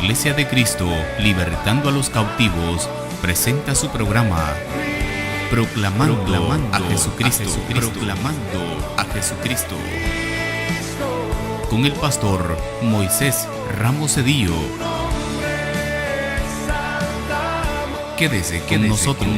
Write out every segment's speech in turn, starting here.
Iglesia de Cristo, libertando a los cautivos, presenta su programa Proclamando a Jesucristo, Proclamando a Jesucristo, con el pastor Moisés Ramos Cedillo. Quédese con nosotros.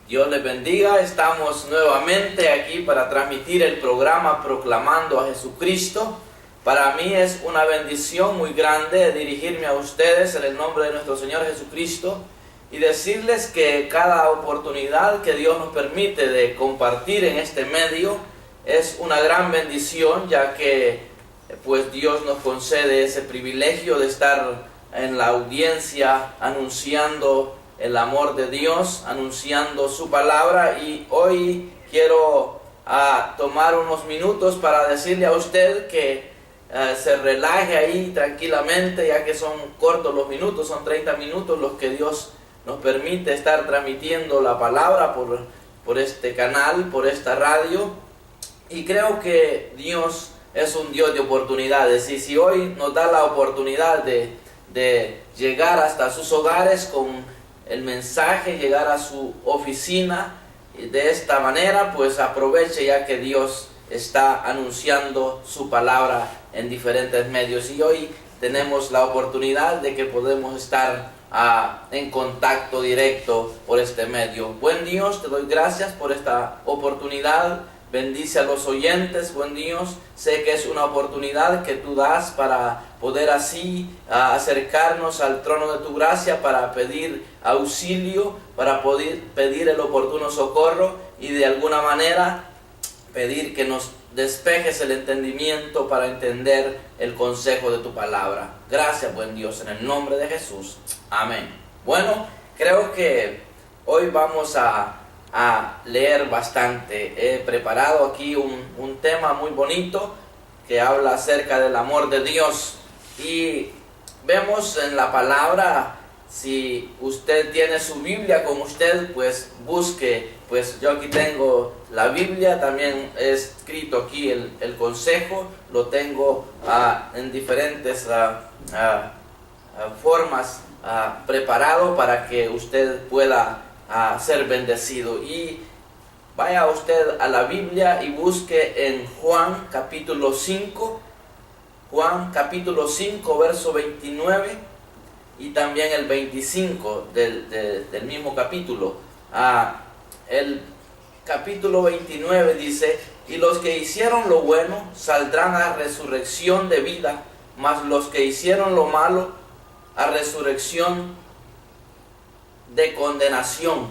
Dios les bendiga, estamos nuevamente aquí para transmitir el programa Proclamando a Jesucristo. Para mí es una bendición muy grande dirigirme a ustedes en el nombre de nuestro Señor Jesucristo y decirles que cada oportunidad que Dios nos permite de compartir en este medio es una gran bendición, ya que pues Dios nos concede ese privilegio de estar en la audiencia anunciando el amor de Dios, anunciando su palabra. Y hoy quiero tomar unos minutos para decirle a usted que se relaje ahí tranquilamente, ya que son cortos los minutos, son 30 minutos los que Dios nos permite estar transmitiendo la palabra por este canal, por esta radio. Y creo que Dios es un Dios de oportunidades, y si hoy nos da la oportunidad de llegar hasta sus hogares con el mensaje, llegar a su oficina de esta manera, pues aproveche, ya que Dios está anunciando su palabra en diferentes medios, y hoy tenemos la oportunidad de que podemos estar en contacto directo por este medio. Buen Dios, te doy gracias por esta oportunidad. Bendice a los oyentes, buen Dios. Sé que es una oportunidad que tú das para poder así acercarnos al trono de tu gracia, para pedir auxilio, para poder pedir el oportuno socorro y de alguna manera pedir que nos despejes el entendimiento para entender el consejo de tu palabra. Gracias, buen Dios, en el nombre de Jesús. Amén. Bueno, creo que hoy vamos a leer bastante. He preparado aquí un tema muy bonito que habla acerca del amor de Dios, y vemos en la palabra. Si usted tiene su Biblia con usted, pues busque, pues yo aquí tengo la Biblia, también he escrito aquí el consejo, lo tengo en diferentes formas preparado para que usted pueda ser bendecido. Y vaya usted a la Biblia y busque en Juan capítulo 5, verso 29 y también el 25 del mismo capítulo. El capítulo 29 dice: y los que hicieron lo bueno saldrán a resurrección de vida, mas los que hicieron lo malo a resurrección de condenación.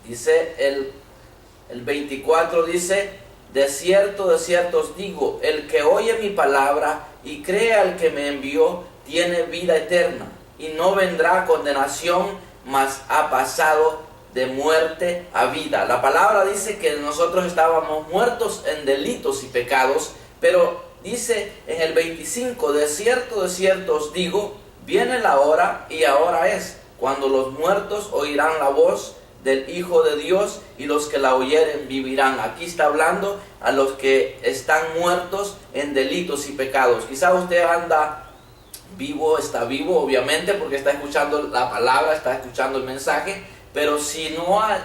Dice el 24, dice: de cierto os digo, el que oye mi palabra y cree al que me envió, tiene vida eterna, y no vendrá a condenación, mas ha pasado de muerte a vida. La palabra dice que nosotros estábamos muertos en delitos y pecados, pero dice en el 25, de cierto os digo, viene la hora, y ahora es, cuando los muertos oirán la voz del Hijo de Dios, y los que la oyeren vivirán. Aquí está hablando a los que están muertos en delitos y pecados. Quizá usted anda vivo, está vivo obviamente porque está escuchando la palabra, está escuchando el mensaje, pero si no ha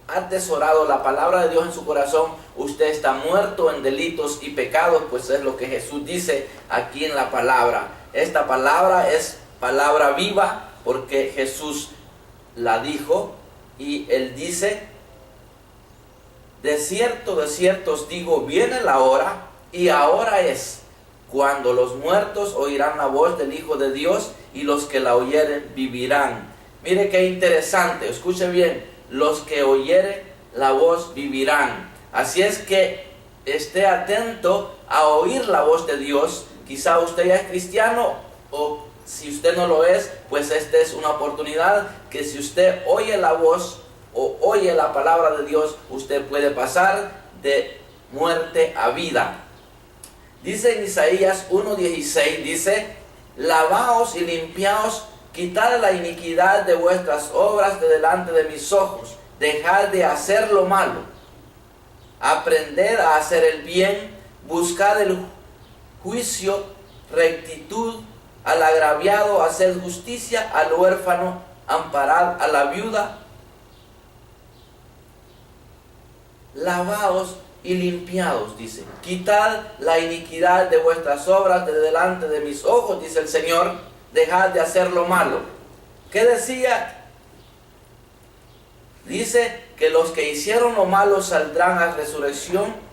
atesorado la palabra de Dios en su corazón, usted está muerto en delitos y pecados, pues es lo que Jesús dice aquí en la palabra. Esta palabra es palabra viva porque Jesús la dijo, y Él dice: de cierto os digo, viene la hora, y ahora es, cuando los muertos oirán la voz del Hijo de Dios, y los que la oyeren vivirán. Mire qué interesante, escuche bien: los que oyeren la voz vivirán. Así es que esté atento a oír la voz de Dios. Quizá usted ya es cristiano, o si usted no lo es, pues esta es una oportunidad que si usted oye la voz o oye la palabra de Dios, usted puede pasar de muerte a vida. Dice en Isaías 1:16, dice: lavaos y limpiaos, quitad la iniquidad de vuestras obras de delante de mis ojos, dejar de hacer lo malo, aprender a hacer el bien, buscar el juicio, rectitud, al agraviado, hacer justicia, al huérfano, amparar a la viuda. Lavaos y limpiaos, dice. Quitad la iniquidad de vuestras obras de delante de mis ojos, dice el Señor. Dejad de hacer lo malo. ¿Qué decía? Dice que los que hicieron lo malo saldrán a resurrección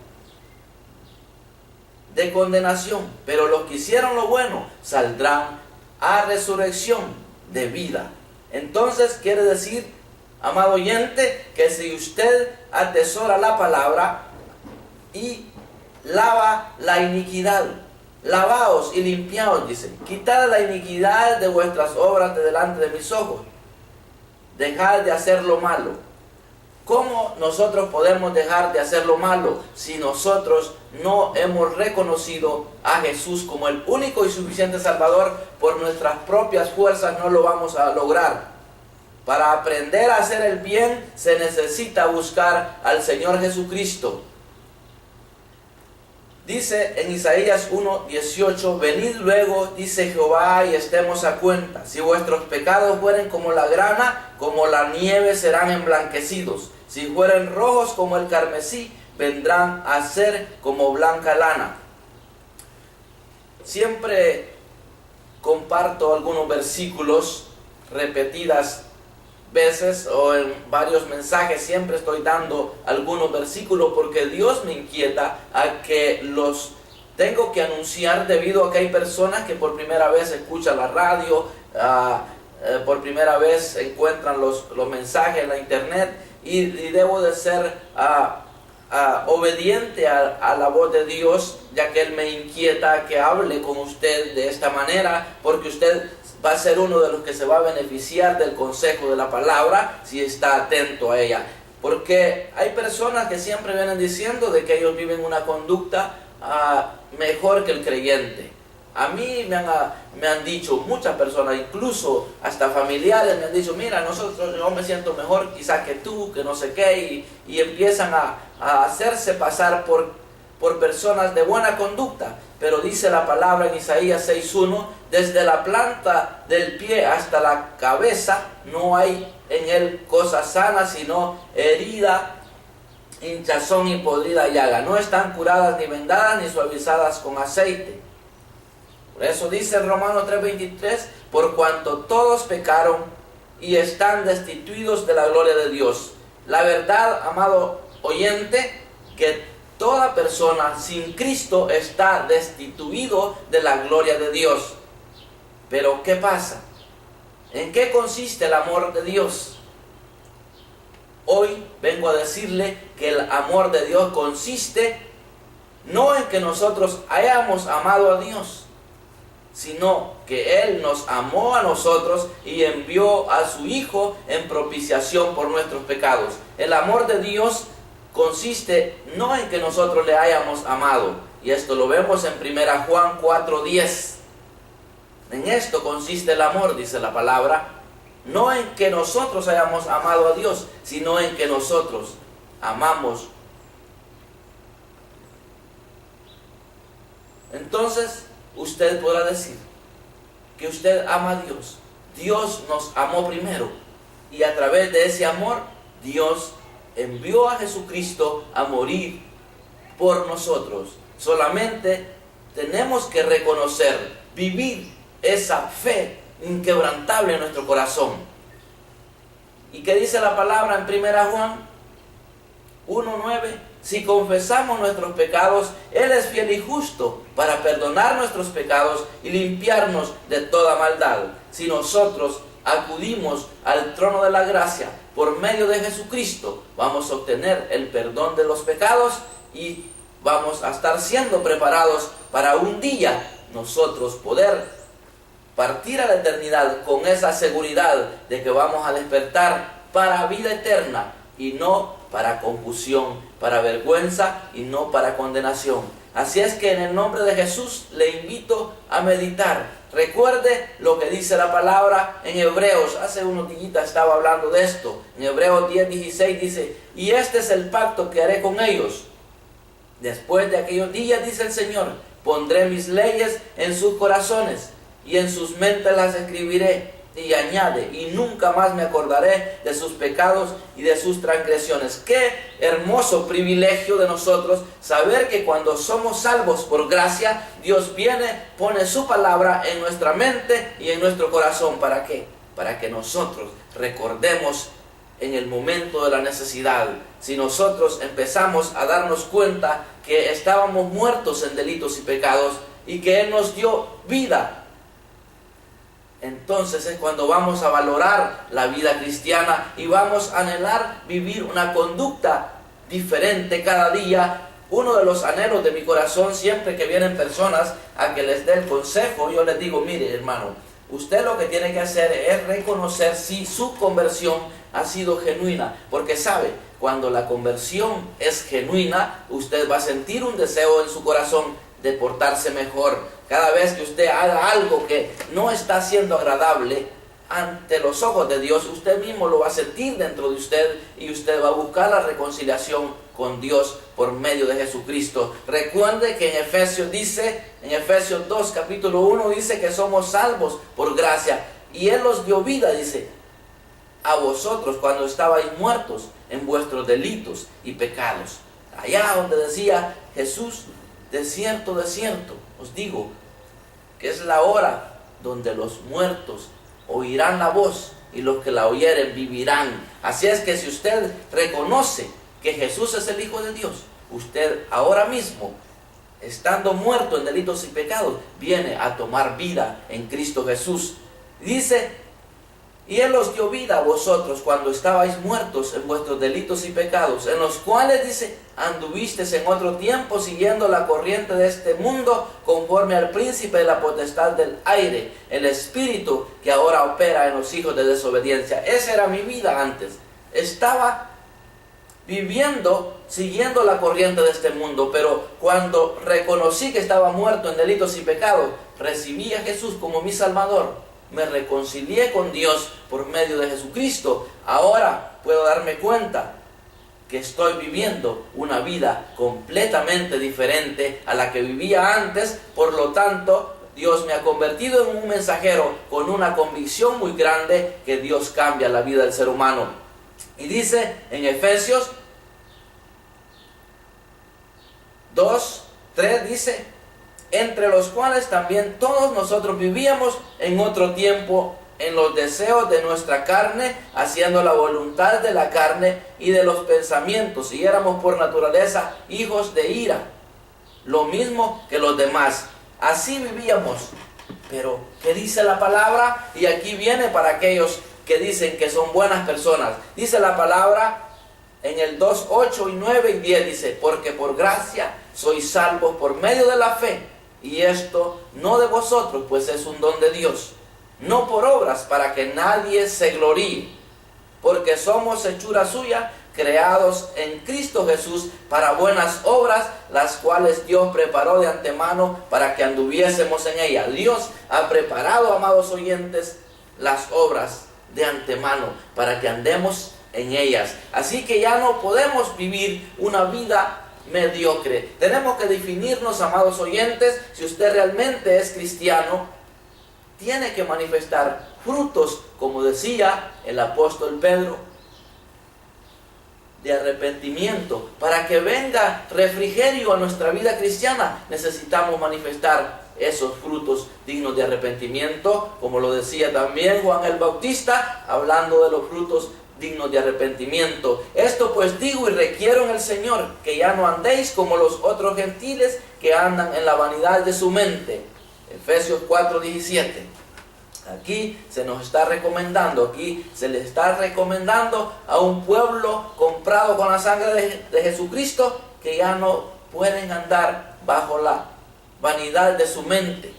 de condenación, pero los que hicieron lo bueno saldrán a resurrección de vida. Entonces quiere decir, amado oyente, que si usted atesora la palabra y lava la iniquidad, lavaos y limpiaos, dice, quitad la iniquidad de vuestras obras de delante de mis ojos, dejad de hacer lo malo. ¿Cómo nosotros podemos dejar de hacer lo malo si nosotros no hemos reconocido a Jesús como el único y suficiente Salvador? Por nuestras propias fuerzas no lo vamos a lograr. Para aprender a hacer el bien se necesita buscar al Señor Jesucristo. Dice en Isaías 1:18, venid luego, dice Jehová, y estemos a cuenta. Si vuestros pecados fueren como la grana, como la nieve serán emblanquecidos. Si fueren rojos como el carmesí, vendrán a ser como blanca lana. Siempre comparto algunos versículos repetidas veces o en varios mensajes, siempre estoy dando algunos versículos porque Dios me inquieta a que los tengo que anunciar, debido a que hay personas que por primera vez escuchan la radio, por primera vez encuentran los mensajes en la internet, y debo de ser obediente a la voz de Dios, ya que Él me inquieta que hable con usted de esta manera, porque usted va a ser uno de los que se va a beneficiar del consejo de la palabra si está atento a ella. Porque hay personas que siempre vienen diciendo de que ellos viven una conducta mejor que el creyente. A mí me han dicho muchas personas, incluso hasta familiares, me han dicho, mira, yo me siento mejor quizás que tú, que no sé qué, y empiezan a hacerse pasar por personas de buena conducta. Pero dice la palabra en Isaías 6:1, desde la planta del pie hasta la cabeza no hay en él cosa sana, sino herida, hinchazón y podrida llaga. No están curadas ni vendadas ni suavizadas con aceite. Por eso dice en Romanos 3:23, por cuanto todos pecaron y están destituidos de la gloria de Dios. La verdad, amado oyente, que toda persona sin Cristo está destituido de la gloria de Dios. Pero ¿qué pasa? ¿En qué consiste el amor de Dios? Hoy vengo a decirle que el amor de Dios consiste no en que nosotros hayamos amado a Dios, sino que Él nos amó a nosotros y envió a su Hijo en propiciación por nuestros pecados. El amor de Dios consiste no en que nosotros le hayamos amado, y esto lo vemos en 1 Juan 4:10. En esto consiste el amor, dice la palabra, no en que nosotros hayamos amado a Dios, sino en que nosotros amamos. Entonces, usted podrá decir que usted ama a Dios. Dios nos amó primero, y a través de ese amor, Dios envió a Jesucristo a morir por nosotros. Solamente tenemos que reconocer, vivir esa fe inquebrantable en nuestro corazón. ¿Y qué dice la palabra en 1 Juan 1:9? Si confesamos nuestros pecados, Él es fiel y justo para perdonar nuestros pecados y limpiarnos de toda maldad. Si nosotros acudimos al trono de la gracia por medio de Jesucristo, vamos a obtener el perdón de los pecados y vamos a estar siendo preparados para un día nosotros poder partir a la eternidad con esa seguridad de que vamos a despertar para vida eterna y no para confusión, para vergüenza y no para condenación. Así es que en el nombre de Jesús le invito a meditar Recuerde lo que dice la palabra en Hebreos. Hace unos días estaba hablando de esto. En Hebreos 10:16 dice: y este es el pacto que haré con ellos. Después de aquellos días, dice el Señor, pondré mis leyes en sus corazones y en sus mentes las escribiré. Y añade: y nunca más me acordaré de sus pecados y de sus transgresiones. Qué hermoso privilegio de nosotros saber que cuando somos salvos por gracia, Dios viene, pone su palabra en nuestra mente y en nuestro corazón. ¿Para qué? Para que nosotros recordemos en el momento de la necesidad. Si nosotros empezamos a darnos cuenta que estábamos muertos en delitos y pecados y que Él nos dio vida, entonces es cuando vamos a valorar la vida cristiana y vamos a anhelar vivir una conducta diferente cada día. Uno de los anhelos de mi corazón, siempre que vienen personas a que les dé el consejo, yo les digo: mire, hermano, usted lo que tiene que hacer es reconocer si su conversión ha sido genuina, porque sabe, cuando la conversión es genuina, usted va a sentir un deseo en su corazón de portarse mejor. Cada vez que usted haga algo que no está siendo agradable ante los ojos de Dios, usted mismo lo va a sentir dentro de usted y usted va a buscar la reconciliación con Dios por medio de Jesucristo. Recuerde que en Efesios dice, en Efesios 2, capítulo 1, dice que somos salvos por gracia. Y Él os dio vida, dice, a vosotros cuando estabais muertos en vuestros delitos y pecados. Allá donde decía Jesús: de cierto, os digo, que es la hora donde los muertos oirán la voz y los que la oyeren vivirán. Así es que si usted reconoce que Jesús es el Hijo de Dios, usted ahora mismo, estando muerto en delitos y pecados, viene a tomar vida en Cristo Jesús. Dice: y Él os dio vida a vosotros cuando estabais muertos en vuestros delitos y pecados, en los cuales, dice, anduvisteis en otro tiempo siguiendo la corriente de este mundo, conforme al príncipe de la potestad del aire, el espíritu que ahora opera en los hijos de desobediencia. Esa era mi vida antes. Estaba viviendo, siguiendo la corriente de este mundo, pero cuando reconocí que estaba muerto en delitos y pecados, recibí a Jesús como mi Salvador. Me reconcilié con Dios por medio de Jesucristo. Ahora puedo darme cuenta que estoy viviendo una vida completamente diferente a la que vivía antes. Por lo tanto, Dios me ha convertido en un mensajero con una convicción muy grande que Dios cambia la vida del ser humano. Y dice en Efesios 2:3, dice: entre los cuales también todos nosotros vivíamos en otro tiempo en los deseos de nuestra carne, haciendo la voluntad de la carne y de los pensamientos, y éramos por naturaleza hijos de ira, lo mismo que los demás. Así vivíamos. Pero, ¿qué dice la palabra? Y aquí viene para aquellos que dicen que son buenas personas. Dice la palabra en el 2, 8 y 9 y 10, dice: porque por gracia sois salvos por medio de la fe, y esto no de vosotros, pues es un don de Dios, no por obras, para que nadie se gloríe, porque somos hechura suya, creados en Cristo Jesús para buenas obras, las cuales Dios preparó de antemano para que anduviésemos en ellas. Dios ha preparado, amados oyentes, las obras de antemano para que andemos en ellas. Así que ya no podemos vivir una vida mediocre. Tenemos que definirnos, amados oyentes. Si usted realmente es cristiano, tiene que manifestar frutos, como decía el apóstol Pedro, de arrepentimiento. Para que venga refrigerio a nuestra vida cristiana, necesitamos manifestar esos frutos dignos de arrepentimiento, como lo decía también Juan el Bautista, hablando de los frutos dignos de arrepentimiento. Esto pues digo y requiero en el Señor, que ya no andéis como los otros gentiles que andan en la vanidad de su mente. Efesios 4:17. Aquí se nos está recomendando, aquí se le está recomendando a un pueblo comprado con la sangre de Jesucristo, que ya no pueden andar bajo la vanidad de su mente.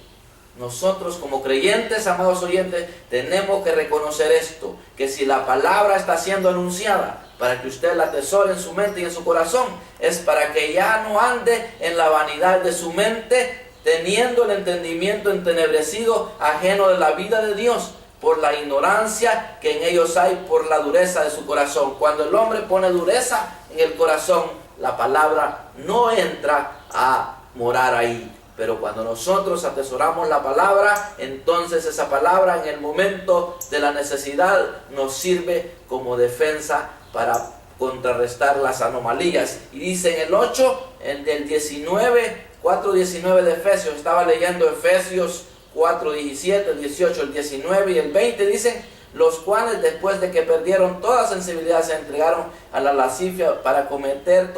Nosotros como creyentes, amados oyentes, tenemos que reconocer esto, que si la palabra está siendo anunciada para que usted la atesore en su mente y en su corazón, es para que ya no ande en la vanidad de su mente, teniendo el entendimiento entenebrecido, ajeno de la vida de Dios, por la ignorancia que en ellos hay, por la dureza de su corazón. Cuando el hombre pone dureza en el corazón, la palabra no entra a morar ahí. Pero cuando nosotros atesoramos la palabra, entonces esa palabra en el momento de la necesidad nos sirve como defensa para contrarrestar las anomalías. Y dice en el 8, en el 19, 4:19 de Efesios, estaba leyendo Efesios 4:17, 18, el 19 y el 20, dicen: los cuales después de que perdieron toda sensibilidad se entregaron a la lascivia para cometer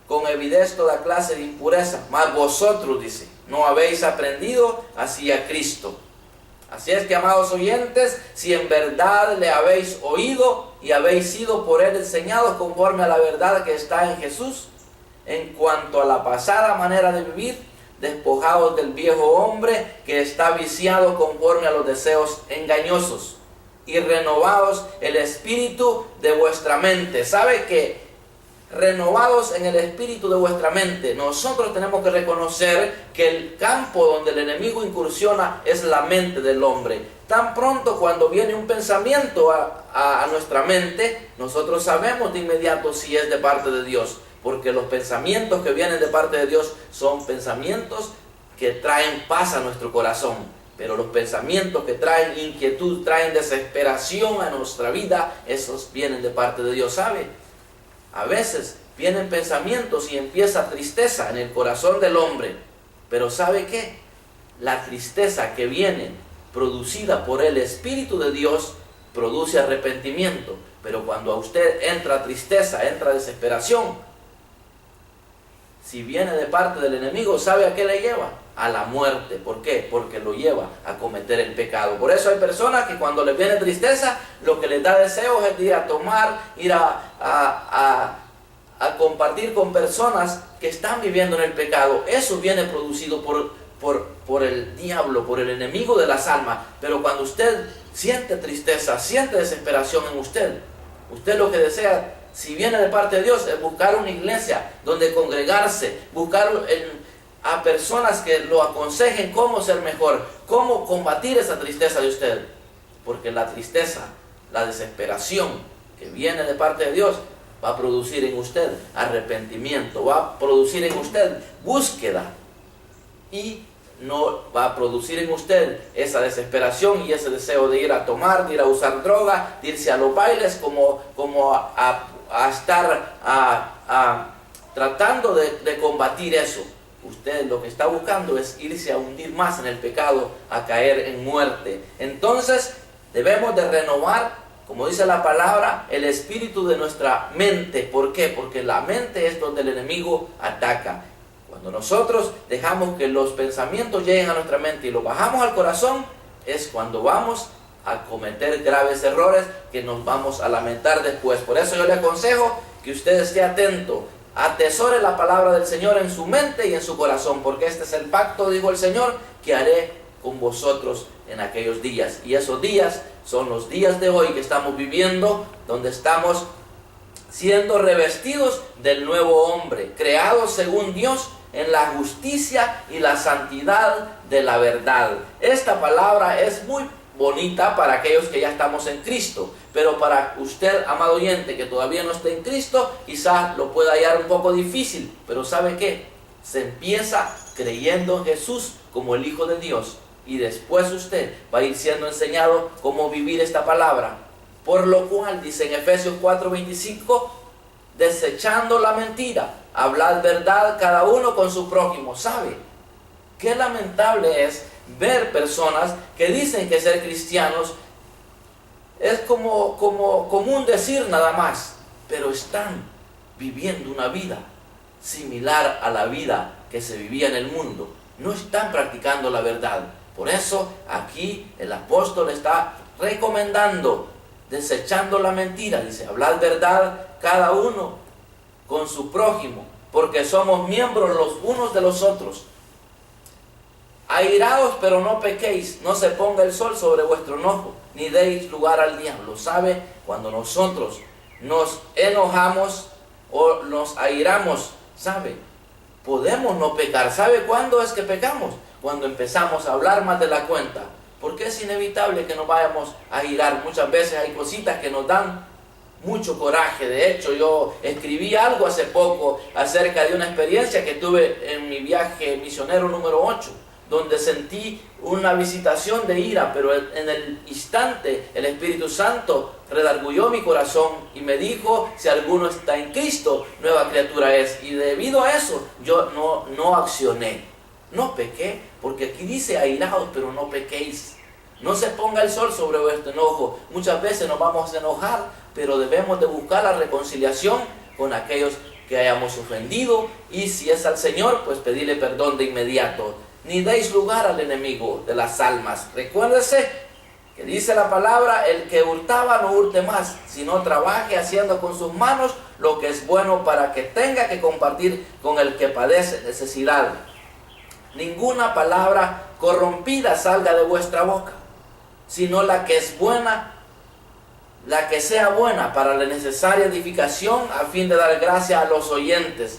con avidez toda clase de impureza. Mas vosotros, dice, no habéis aprendido así a Cristo. Así es que, amados oyentes, si en verdad le habéis oído y habéis sido por él enseñados conforme a la verdad que está en Jesús, en cuanto a la pasada manera de vivir, despojados del viejo hombre que está viciado conforme a los deseos engañosos, y renovados el espíritu de vuestra mente. ¿Sabe que renovados en el espíritu de vuestra mente? Nosotros tenemos que reconocer que el campo donde el enemigo incursiona es la mente del hombre. Tan pronto cuando viene un pensamiento a nuestra mente, nosotros sabemos de inmediato si es de parte de Dios, porque los pensamientos que vienen de parte de Dios son pensamientos que traen paz a nuestro corazón. Pero los pensamientos que traen inquietud, traen desesperación a nuestra vida, esos vienen de parte de Dios. ¿Sabe? A veces vienen pensamientos y empieza tristeza en el corazón del hombre. Pero ¿sabe qué? La tristeza que viene producida por el Espíritu de Dios produce arrepentimiento. Pero cuando a usted entra tristeza, entra desesperación, si viene de parte del enemigo, ¿sabe a qué le lleva? A la muerte. ¿Por qué? Porque lo lleva a cometer el pecado. Por eso hay personas que cuando les viene tristeza, lo que les da deseos es ir a tomar, ir a compartir con personas que están viviendo en el pecado. Eso viene producido por el diablo, por el enemigo de las almas. Pero cuando usted siente tristeza, siente desesperación en usted lo que desea, si viene de parte de Dios, es buscar una iglesia donde congregarse, buscar a personas que lo aconsejen cómo ser mejor, cómo combatir esa tristeza de usted. Porque la tristeza, la desesperación que viene de parte de Dios va a producir en usted arrepentimiento, va a producir en usted búsqueda y no va a producir en usted esa desesperación y ese deseo de ir a tomar, de ir a usar droga, de irse a los bailes, como a estar tratando de combatir eso. Usted lo que está buscando es irse a hundir más en el pecado, a caer en muerte. Entonces debemos de renovar, como dice la palabra, el espíritu de nuestra mente. ¿Por qué? Porque la mente es donde el enemigo ataca. Cuando nosotros dejamos que los pensamientos lleguen a nuestra mente y los bajamos al corazón, es cuando vamos a cometer graves errores que nos vamos a lamentar después. Por eso yo le aconsejo que usted esté atento, atesore la palabra del Señor en su mente y en su corazón, porque este es el pacto, dijo el Señor, que haré con vosotros en aquellos días. Y esos días son los días de hoy que estamos viviendo, donde estamos siendo revestidos del nuevo hombre, creados según Dios en la justicia y la santidad de la verdad. Esta palabra es muy bonita para aquellos que ya estamos en Cristo, pero para usted, amado oyente, que todavía no está en Cristo, quizás lo pueda hallar un poco difícil. Pero ¿sabe qué? Se empieza creyendo en Jesús como el Hijo de Dios, y después usted va a ir siendo enseñado cómo vivir esta palabra. Por lo cual, dice en Efesios 4:25, desechando la mentira, hablad verdad cada uno con su prójimo. ¿Sabe? Qué lamentable es ver personas que dicen que ser cristianos es como un decir nada más, pero están viviendo una vida similar a la vida que se vivía en el mundo. No están practicando la verdad. Por eso aquí el apóstol está recomendando, desechando la mentira, dice, hablad verdad cada uno con su prójimo, porque somos miembros los unos de los otros. Airaos, pero no pequéis, no se ponga el sol sobre vuestro enojo, ni deis lugar al diablo. ¿Sabe? Cuando nosotros nos enojamos o nos airamos, ¿sabe? podemos no pecar. ¿Sabe cuándo es que pecamos? Cuando empezamos a hablar más de la cuenta. Porque es inevitable que nos vayamos a irar. Muchas veces hay cositas que nos dan mucho coraje. De hecho, yo escribí algo hace poco acerca de una experiencia que tuve en mi viaje misionero número 8, donde sentí una visitación de ira, pero en el instante el Espíritu Santo redarguyó mi corazón y me dijo: si alguno está en Cristo, nueva criatura es. Y debido a eso, yo no accioné, no pequé, porque aquí dice airaos, pero no pequéis. No se ponga el sol sobre vuestro enojo. Muchas veces nos vamos a enojar, pero debemos de buscar la reconciliación con aquellos que hayamos ofendido, y si es al Señor, pues pedirle perdón de inmediato. Ni deis lugar al enemigo de las almas. Recuérdese que dice la palabra: el que hurtaba no hurte más, sino trabaje haciendo con sus manos lo que es bueno, para que tenga que compartir con el que padece necesidad. Ninguna palabra corrompida salga de vuestra boca, sino la que es buena, la que sea buena para la necesaria edificación, a fin de dar gracia a los oyentes.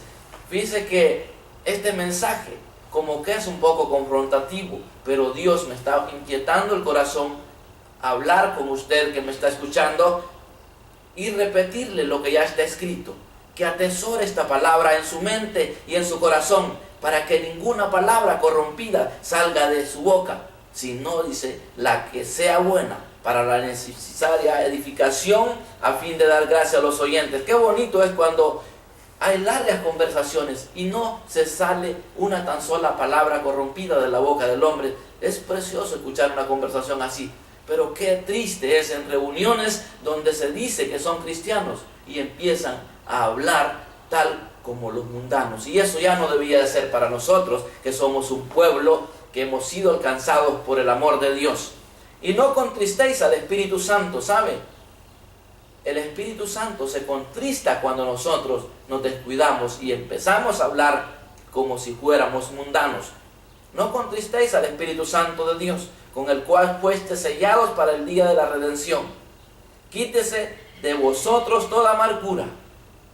Fíjese que este mensaje como que es un poco confrontativo, pero Dios me está inquietando el corazón a hablar con usted que me está escuchando y repetirle lo que ya está escrito, que atesore esta palabra en su mente y en su corazón, para que ninguna palabra corrompida salga de su boca, sino, dice, la que sea buena para la necesaria edificación, a fin de dar gracia a los oyentes. Qué bonito es cuando hay largas conversaciones y no se sale una tan sola palabra corrompida de la boca del hombre. Es precioso escuchar una conversación así, pero qué triste es en reuniones donde se dice que son cristianos y empiezan a hablar tal como los mundanos. Y eso ya no debía de ser para nosotros, que somos un pueblo que hemos sido alcanzados por el amor de Dios. Y no contristéis al Espíritu Santo, ¿sabe? El Espíritu Santo se contrista cuando nosotros nos descuidamos y empezamos a hablar como si fuéramos mundanos. No contristéis al Espíritu Santo de Dios, con el cual fuiste sellados para el día de la redención. Quítese de vosotros toda amargura.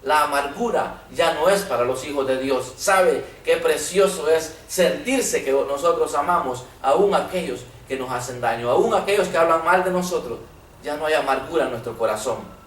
La amargura ya no es para los hijos de Dios. ¿Sabe qué precioso es sentirse que nosotros amamos aún aquellos que nos hacen daño, aún aquellos que hablan mal de nosotros? Ya no hay amargura en nuestro corazón.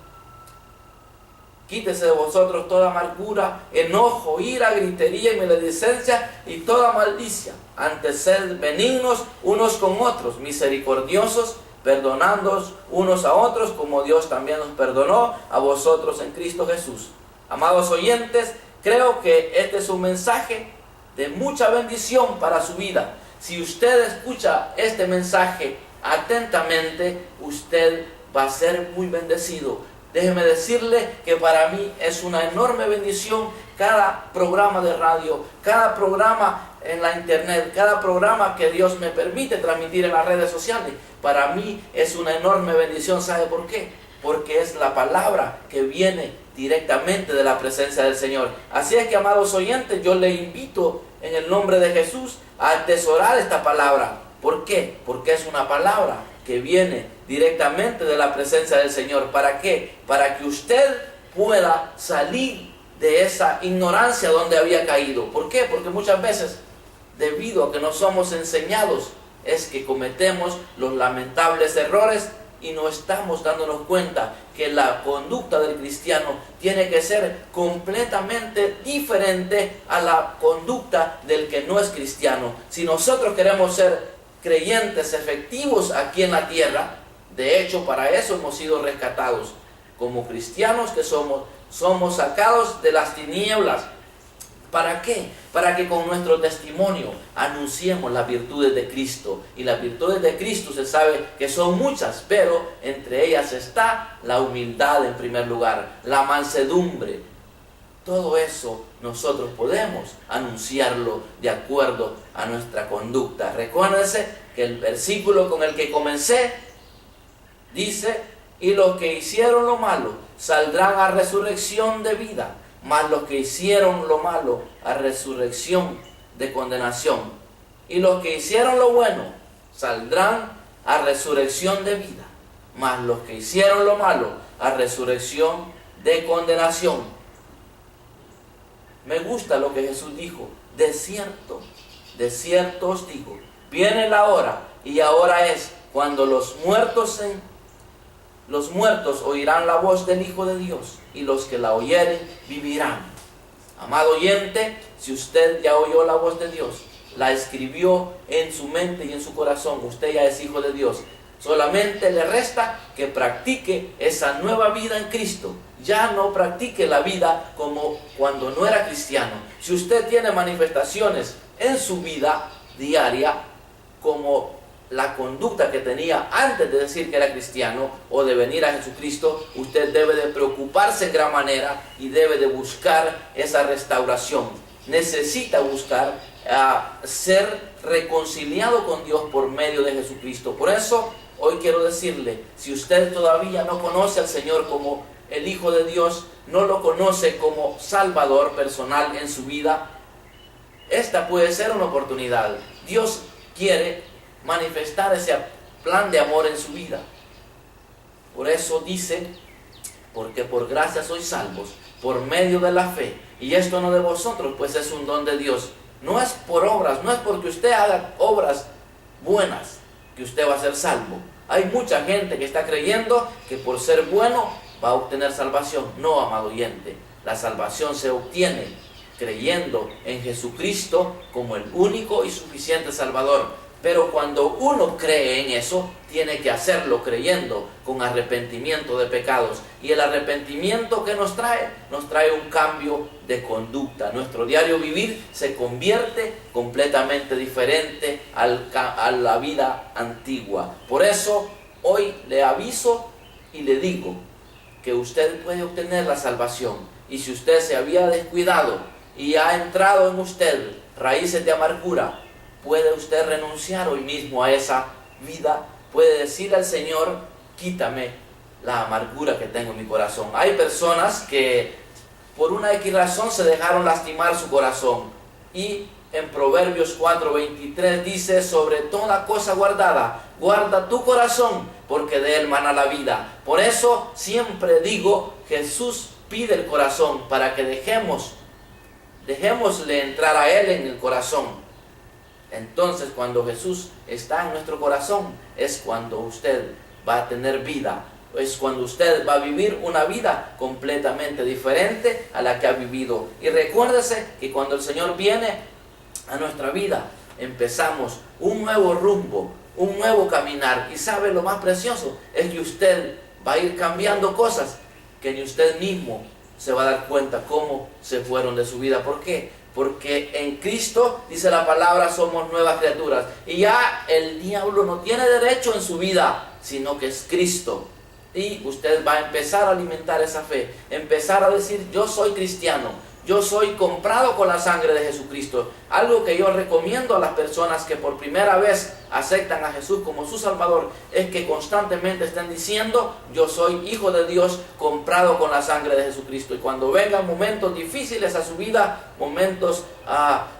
Quítese de vosotros toda amargura, enojo, ira, gritería y maledicencia y toda maldicia. Antes sed benignos unos con otros, misericordiosos, perdonándoos unos a otros, como Dios también nos perdonó a vosotros en Cristo Jesús. Amados oyentes, creo que este es un mensaje de mucha bendición para su vida. Si usted escucha este mensaje atentamente, usted va a ser muy bendecido. Déjeme decirle que para mí es una enorme bendición cada programa de radio, cada programa en la internet, cada programa que Dios me permite transmitir en las redes sociales. Para mí es una enorme bendición. ¿Sabe por qué? Porque es la palabra que viene directamente de la presencia del Señor. Así es que, amados oyentes, yo le invito en el nombre de Jesús a atesorar esta palabra. ¿Por qué? Porque es una palabra que viene directamente de la presencia del Señor. ¿Para qué? Para que usted pueda salir de esa ignorancia donde había caído. ¿Por qué? Porque muchas veces, debido a que no somos enseñados, es que cometemos los lamentables errores y no estamos dándonos cuenta que la conducta del cristiano tiene que ser completamente diferente a la conducta del que no es cristiano. Si nosotros queremos ser creyentes efectivos aquí en la tierra, de hecho para eso hemos sido rescatados como cristianos que somos sacados de las tinieblas. ¿Para qué? Para que con nuestro testimonio anunciemos las virtudes de Cristo. Y las virtudes de Cristo se sabe que son muchas, pero entre ellas está la humildad en primer lugar, la mansedumbre. Todo eso nosotros podemos anunciarlo de acuerdo a nuestra conducta. Recuérdense que el versículo con el que comencé dice: y los que hicieron lo malo saldrán a resurrección de vida, mas los que hicieron lo malo a resurrección de condenación. Y los que hicieron lo bueno saldrán a resurrección de vida, mas los que hicieron lo malo a resurrección de condenación. Me gusta lo que Jesús dijo. De cierto os digo, viene la hora, y ahora es, cuando los muertos oirán la voz del Hijo de Dios, y los que la oyeren vivirán. Amado oyente, si usted ya oyó la voz de Dios, la escribió en su mente y en su corazón, usted ya es hijo de Dios. Solamente le resta que practique esa nueva vida en Cristo. Ya no practique la vida como cuando no era cristiano. Si usted tiene manifestaciones en su vida diaria, como la conducta que tenía antes de decir que era cristiano o de venir a Jesucristo, usted debe de preocuparse en gran manera y debe de buscar esa restauración. Necesita buscar ser reconciliado con Dios por medio de Jesucristo. Por eso hoy quiero decirle, si usted todavía no conoce al Señor como el Hijo de Dios, no lo conoce como Salvador personal en su vida, esta puede ser una oportunidad. Dios quiere manifestar ese plan de amor en su vida. Por eso dice, porque por gracia sois salvos, por medio de la fe, y esto no de vosotros, pues es un don de Dios. No es por obras, no es porque usted haga obras buenas que usted va a ser salvo. Hay mucha gente que está creyendo que por ser bueno va a obtener salvación. No, amado oyente, la salvación se obtiene creyendo en Jesucristo como el único y suficiente Salvador. Pero cuando uno cree en eso, tiene que hacerlo creyendo con arrepentimiento de pecados. Y el arrepentimiento que nos trae un cambio de conducta. Nuestro diario vivir se convierte completamente diferente a la vida antigua. Por eso, hoy le aviso y le digo que usted puede obtener la salvación. Y si usted se había descuidado y ha entrado en usted raíces de amargura, puede usted renunciar hoy mismo a esa vida. Puede decirle al Señor, quítame la amargura que tengo en mi corazón. Hay personas que por una X razón se dejaron lastimar su corazón. Y en Proverbios 4:23 dice, sobre toda cosa guardada, guarda tu corazón, porque de él mana la vida. Por eso siempre digo, Jesús pide el corazón para que dejémosle entrar a él en el corazón. Entonces, cuando Jesús está en nuestro corazón, es cuando usted va a tener vida. Es cuando usted va a vivir una vida completamente diferente a la que ha vivido. Y recuérdese que cuando el Señor viene a nuestra vida, empezamos un nuevo rumbo, un nuevo caminar. Y sabe, lo más precioso es que usted va a ir cambiando cosas que ni usted mismo se va a dar cuenta cómo se fueron de su vida. ¿Por qué? Porque en Cristo, dice la palabra, somos nuevas criaturas. Y ya el diablo no tiene derecho en su vida, sino que es Cristo. Y usted va a empezar a alimentar esa fe. Empezar a decir, yo soy cristiano. Yo soy comprado con la sangre de Jesucristo. Algo que yo recomiendo a las personas que por primera vez aceptan a Jesús como su Salvador es que constantemente estén diciendo, yo soy hijo de Dios comprado con la sangre de Jesucristo. Y cuando vengan momentos difíciles a su vida, momentos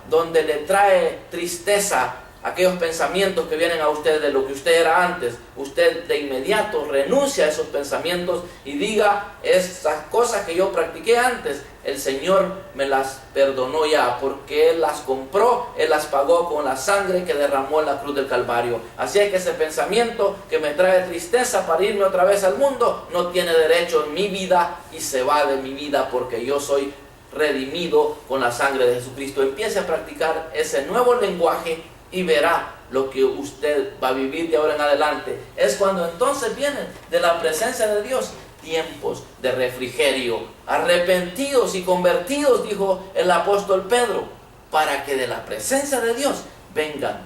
donde le trae tristeza, aquellos pensamientos que vienen a usted de lo que usted era antes, usted de inmediato renuncia a esos pensamientos y diga, esas cosas que yo practiqué antes, el Señor me las perdonó ya, porque Él las compró, Él las pagó con la sangre que derramó en la cruz del Calvario. Así es que ese pensamiento que me trae tristeza para irme otra vez al mundo, no tiene derecho en mi vida y se va de mi vida, porque yo soy redimido con la sangre de Jesucristo. Empiece a practicar ese nuevo lenguaje y verá lo que usted va a vivir de ahora en adelante. Es cuando entonces vienen de la presencia de Dios tiempos de refrigerio, arrepentidos y convertidos, dijo el apóstol Pedro, para que de la presencia de Dios vengan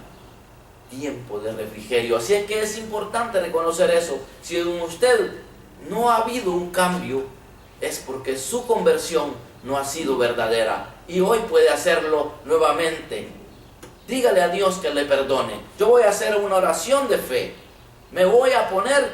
tiempos de refrigerio. Así es que es importante reconocer eso. Si en usted no ha habido un cambio, es porque su conversión no ha sido verdadera, y hoy puede hacerlo nuevamente. Dígale a Dios que le perdone. Yo voy a hacer una oración de fe. Me voy a poner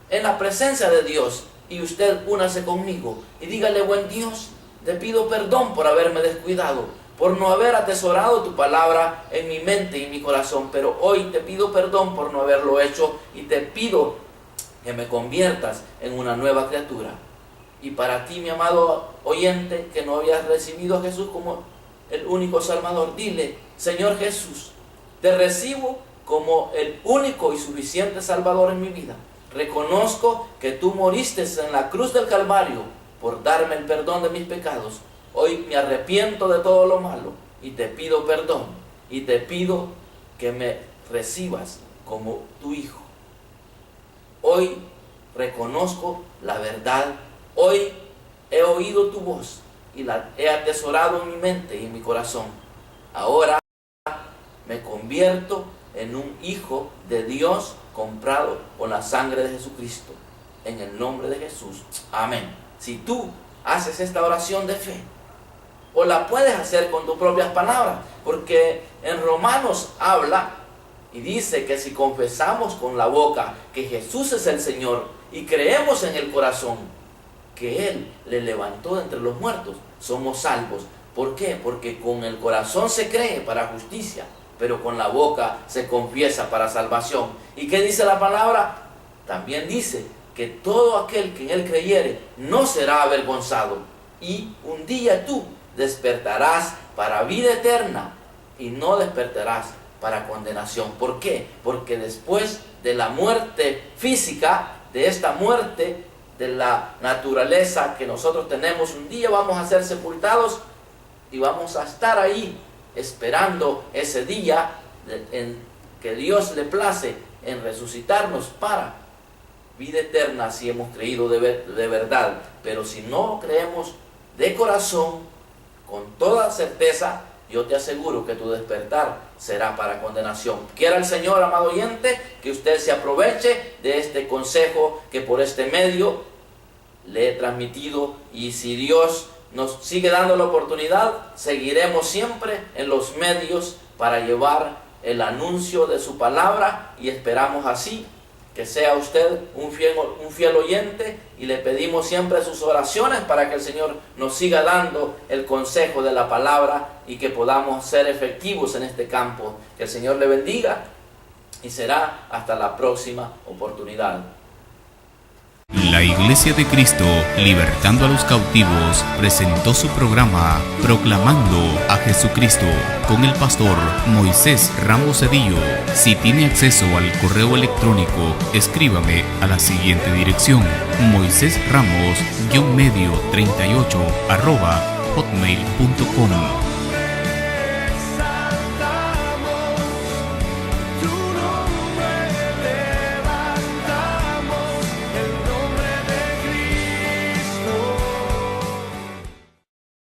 en la presencia de Dios. Y usted únase conmigo. Y dígale, buen Dios, te pido perdón por haberme descuidado, por no haber atesorado tu palabra en mi mente y en mi corazón. Pero hoy te pido perdón por no haberlo hecho. Y te pido que me conviertas en una nueva criatura. Y para ti, mi amado oyente, que no habías recibido a Jesús como el único Salvador, dile: Señor Jesús, te recibo como el único y suficiente Salvador en mi vida. Reconozco que tú moriste en la cruz del Calvario por darme el perdón de mis pecados. Hoy me arrepiento de todo lo malo y te pido perdón y te pido que me recibas como tu hijo. Hoy reconozco la verdad. Hoy he oído tu voz y la he atesorado en mi mente y en mi corazón. Ahora me convierto en un hijo de Dios comprado con la sangre de Jesucristo. En el nombre de Jesús. Amén. Si tú haces esta oración de fe, o la puedes hacer con tus propias palabras, porque en Romanos habla y dice que si confesamos con la boca que Jesús es el Señor y creemos en el corazón que Él le levantó de entre los muertos, somos salvos. ¿Por qué? Porque con el corazón se cree para justicia, pero con la boca se confiesa para salvación. ¿Y qué dice la palabra? También dice que todo aquel que en Él creyere no será avergonzado. Y un día tú despertarás para vida eterna y no despertarás para condenación. ¿Por qué? Porque después de la muerte física, de esta muerte de la naturaleza que nosotros tenemos, un día vamos a ser sepultados y vamos a estar ahí esperando ese día en que Dios le place en resucitarnos para vida eterna, si hemos creído de verdad. Pero si no creemos de corazón, con toda certeza, yo te aseguro que tu despertar será para condenación. Quiera el Señor, amado oyente, que usted se aproveche de este consejo que por este medio le he transmitido, y si Dios nos sigue dando la oportunidad, seguiremos siempre en los medios para llevar el anuncio de su palabra, y esperamos así que sea usted un fiel oyente, y le pedimos siempre sus oraciones para que el Señor nos siga dando el consejo de la palabra y que podamos ser efectivos en este campo. Que el Señor le bendiga y será hasta la próxima oportunidad. La Iglesia de Cristo, libertando a los cautivos, presentó su programa Proclamando a Jesucristo con el pastor Moisés Ramos Cedillo. Si tiene acceso al correo electrónico, escríbame a la siguiente dirección: moisesramos_medio38@hotmail.com.